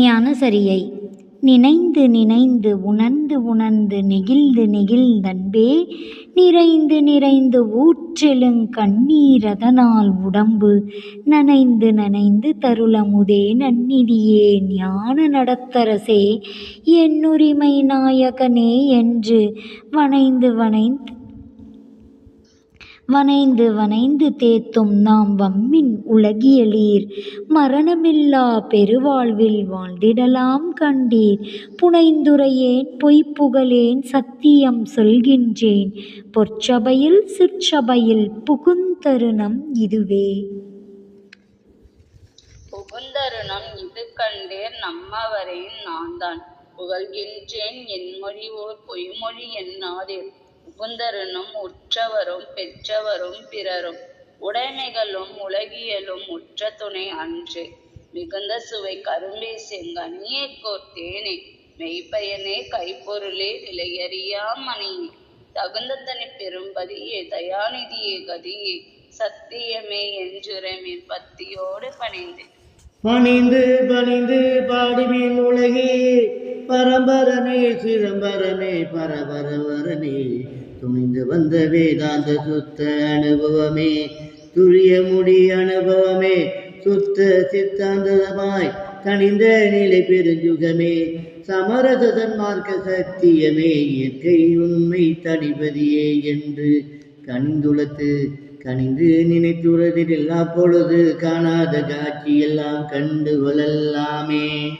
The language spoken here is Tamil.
ஞானசரியை. நினைந்து நினைந்து உணர்ந்து உணர்ந்து நெகிழ்ந்து நெகிழ்ந்தன்பே நிறைந்து நிறைந்து ஊற்றெழுங் கண்ணீரதனால் உடம்பு நனைந்து நனைந்து தருளமுதே நன்னிதியே ஞான நடத்தரசே என்னுரிமை நாயகனே என்று வனைந்து வனைந்து வனைந்து தேத்தும் நாம் வம்மின் உலகியலீர் மரணமில்லா பெருவாழ்வில் வாழ்ந்திடலாம் கண்டீர். புனைந்துரையேன் பொய்ப்புகழேன் சத்தியம் சொல்கின்றேன் பொற்சபையில் சிற்சபையில் புகுந்தருணம் இதுவே. புகுந்தருணம் இது கண்டேர் நம்மவரேன் நான்தான் புகழ்கின்றேன் என்மொழி ஓர் பொய்மொழி என்னாதீர். புகுந்தருணும் உற்றவரும் பெற்றவரும் பிறரும் உடைமைகளும் உலகியலும் உற்ற துணை அன்று. மிகுந்த சுவை கரும்பே செங்கனியே கோர்த்தேனே மெய்ப்பயனே கைப்பொருளே விலையறியா மணியே தகுந்த தனி பெரும்பதியே தயாநிதியே கதியே சத்தியமே என்றுரைமேன் பத்தியோடு பணிந்து பணிந்து பணிந்து பாடுவேன் உலகே பரம்பரனே சிதம்பரனே பரபரவரனே துணிந்து வந்த வேதாந்த சுத்த அனுபவமே துரிய முடி அனுபவமே சுத்த சித்தாந்தமாய் தனிந்த நிலை பெருஞ்சுகமே சமரச சன்மார்க்க சத்தியமே இயற்கை உண்மை தனிபதியே என்று கனிந்துளத்து கனிந்து நினைத்துறதில் அப்பொழுது காணாத காட்சி எல்லாம் கண்டு கொள்ளலாமே.